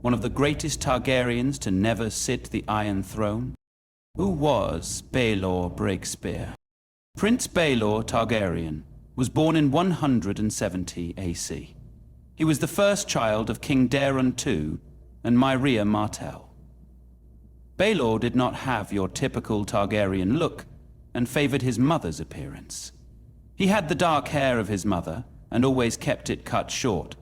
one of the greatest Targaryens to never sit the Iron Throne? Who was Baelor Breakspear? Prince Baelor Targaryen was born in 170 AC. He was the first child of King Daeron II and Myria Martell. Baelor did not have your typical Targaryen look and favored his mother's appearance. He had the dark hair of his mother and always kept it cut short.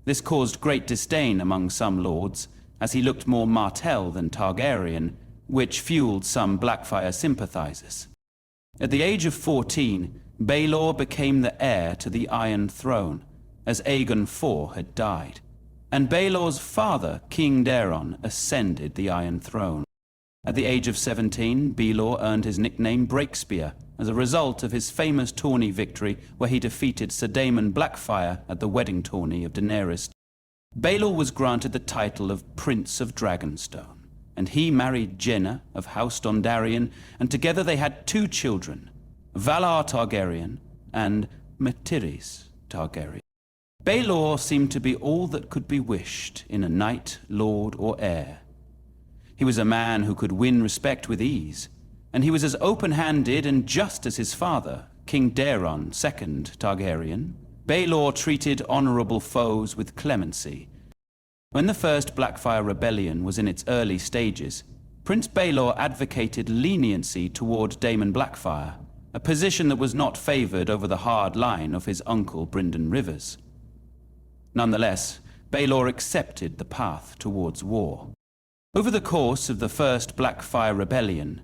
This caused great disdain among some lords, as he looked more Martell than Targaryen, which fueled some Blackfyre sympathizers. At the age of 14, Baelor became the heir to the Iron Throne, as Aegon IV had died, and Baelor's father, King Daeron, ascended the Iron Throne. At the age of 17, Baelor earned his nickname Breakspear as a result of his famous tourney victory where he defeated Sir Daemon Blackfyre at the wedding tourney of Daenerys. Baelor was granted the title of Prince of Dragonstone, and he married Jenna of House Dondarrion, and together they had 2 children, Valar Targaryen and Myrtyris Targaryen. Baelor seemed to be all that could be wished in a knight, lord, or heir. He was a man who could win respect with ease, and he was as open-handed and just as his father, King Daeron II Targaryen. Baelor treated honorable foes with clemency. When the first Blackfyre Rebellion was in its early stages, Prince Baelor advocated leniency toward Daemon Blackfyre, a position that was not favored over the hard line of his uncle Brynden Rivers. Nonetheless, Baelor accepted the path towards war. Over the course of the first Blackfyre Rebellion,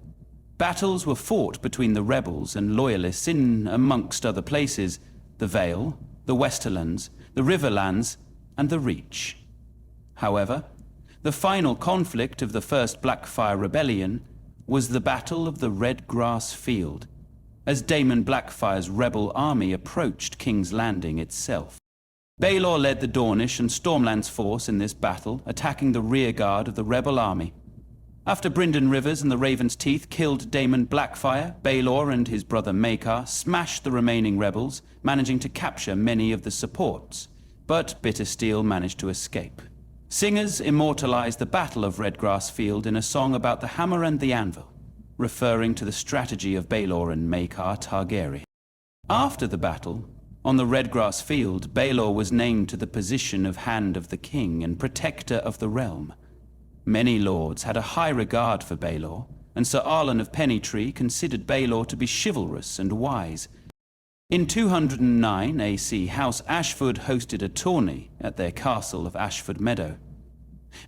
battles were fought between the rebels and loyalists in, amongst other places, the Vale, the Westerlands, the Riverlands, and the Reach. However, the final conflict of the first Blackfyre Rebellion was the Battle of the Red Grass Field, as Daemon Blackfyre's rebel army approached King's Landing itself. Baelor led the Dornish and Stormlands force in this battle, attacking the rearguard of the rebel army. After Brynden Rivers and the Raven's Teeth killed Daemon Blackfyre, Baelor and his brother Maekar smashed the remaining rebels, managing to capture many of the supports, but Bittersteel managed to escape. Singers immortalized the Battle of Redgrass Field in a song about the hammer and the anvil, referring to the strategy of Baelor and Maekar Targaryen. After the battle, on the Redgrass Field, Baelor was named to the position of Hand of the King and Protector of the Realm. Many lords had a high regard for Baelor, and Sir Arlan of Pennytree considered Baelor to be chivalrous and wise. In 209 AC, House Ashford hosted a tourney at their castle of Ashford Meadow.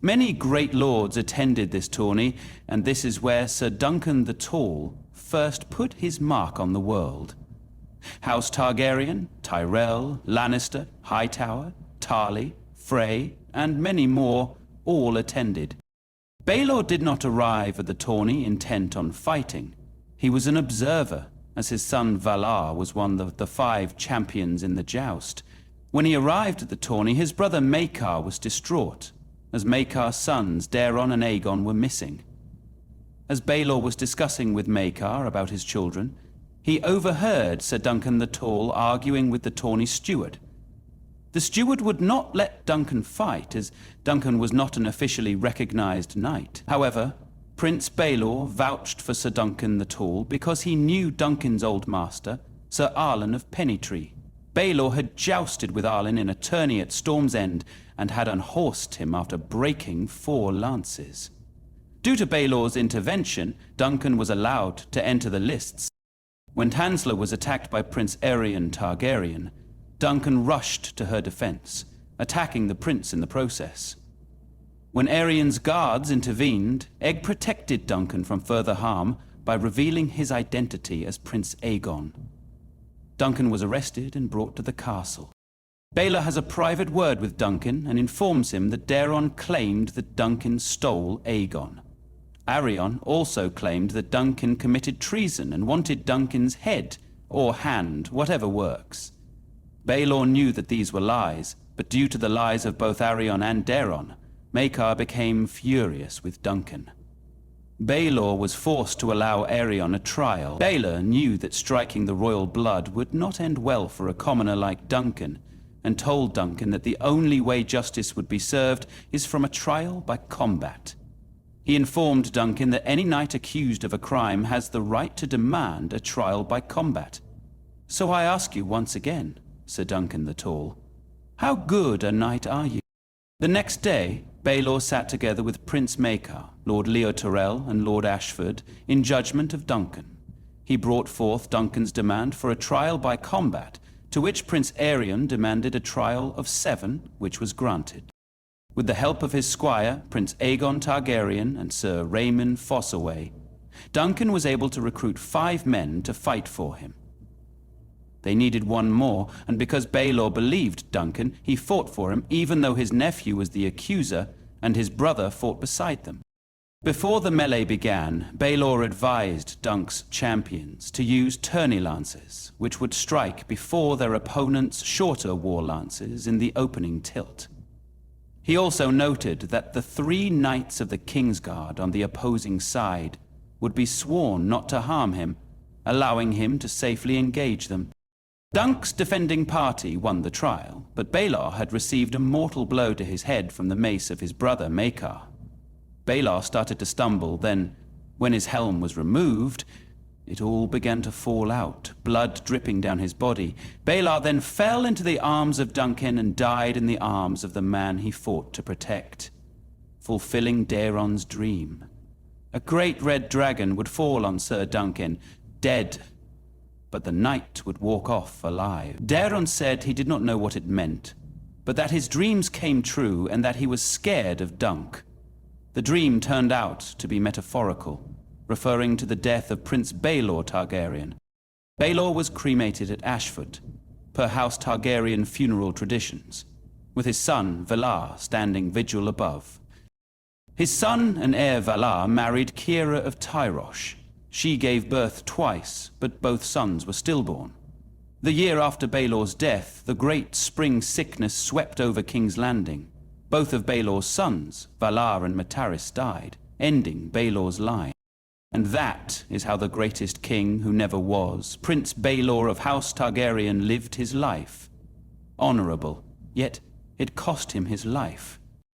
Many great lords attended this tourney, and this is where Sir Duncan the Tall first put his mark on the world. House Targaryen, Tyrell, Lannister, Hightower, Tarly, Frey, and many more all attended. Baelor did not arrive at the tourney intent on fighting. He was an observer, as his son Valar was one of the 5 champions in the joust. When he arrived at the tourney, his brother Maekar was distraught, as Maekar's sons Daeron and Aegon were missing. As Baelor was discussing with Maekar about his children, he overheard Sir Duncan the Tall arguing with the tourney steward. The steward would not let Duncan fight, as Duncan was not an officially recognized knight. However, Prince Baelor vouched for Sir Duncan the Tall because he knew Duncan's old master, Sir Arlan of Pennytree. Baelor had jousted with Arlan in a tourney at Storm's End and had unhorsed him after breaking 4 lances. Due to Baelor's intervention, Duncan was allowed to enter the lists. When Tansla was attacked by Prince Aerion Targaryen, Duncan rushed to her defense, attacking the prince in the process. When Aerion's guards intervened, Egg protected Duncan from further harm by revealing his identity as Prince Aegon. Duncan was arrested and brought to the castle. Baelor has a private word with Duncan and informs him that Daeron claimed that Duncan stole Aegon. Aerion also claimed that Duncan committed treason and wanted Duncan's head or hand, whatever works. Baelor knew that these were lies, but due to the lies of both Aerion and Daeron, Maekar became furious with Duncan. Baelor was forced to allow Aerion a trial. Baelor knew that striking the royal blood would not end well for a commoner like Duncan, and told Duncan that the only way justice would be served is from a trial by combat. He informed Duncan that any knight accused of a crime has the right to demand a trial by combat. So I ask you once again, Sir Duncan the Tall, how good a knight are you? The next day, Baelor sat together with Prince Maekar, Lord Leo Tyrell, and Lord Ashford in judgment of Duncan. He brought forth Duncan's demand for a trial by combat, to which Prince Aerion demanded a trial of 7, which was granted. With the help of his squire, Prince Aegon Targaryen and Sir Raymond Fossaway, Duncan was able to recruit 5 men to fight for him. They needed 1 more, and because Baelor believed Duncan, he fought for him even though his nephew was the accuser and his brother fought beside them. Before the melee began, Baelor advised Dunk's champions to use tourney lances, which would strike before their opponent's shorter war lances in the opening tilt. He also noted that the 3 knights of the Kingsguard on the opposing side would be sworn not to harm him, allowing him to safely engage them. Dunk's defending party won the trial, but Baelor had received a mortal blow to his head from the mace of his brother Maekar. Baelor started to stumble, then, when his helm was removed, it all began to fall out, blood dripping down his body. Baelor then fell into the arms of Duncan and died in the arms of the man he fought to protect, fulfilling Daeron's dream. A great red dragon would fall on Sir Duncan, dead, but the knight would walk off alive. Daeron said he did not know what it meant, but that his dreams came true and that he was scared of Dunk. The dream turned out to be metaphorical, referring to the death of Prince Baelor Targaryen. Baelor was cremated at Ashford, per House Targaryen funeral traditions, with his son Valar standing vigil above. His son and heir Valar married Kiera of Tyrosh. She gave birth twice, but both sons were stillborn. The year after Baelor's death, the great spring sickness swept over King's Landing. Both of Baelor's sons, Valar and Mataris, died, ending Baelor's line. And that is how the greatest king who never was, Prince Baelor of House Targaryen, lived his life. Honorable, yet it cost him his life.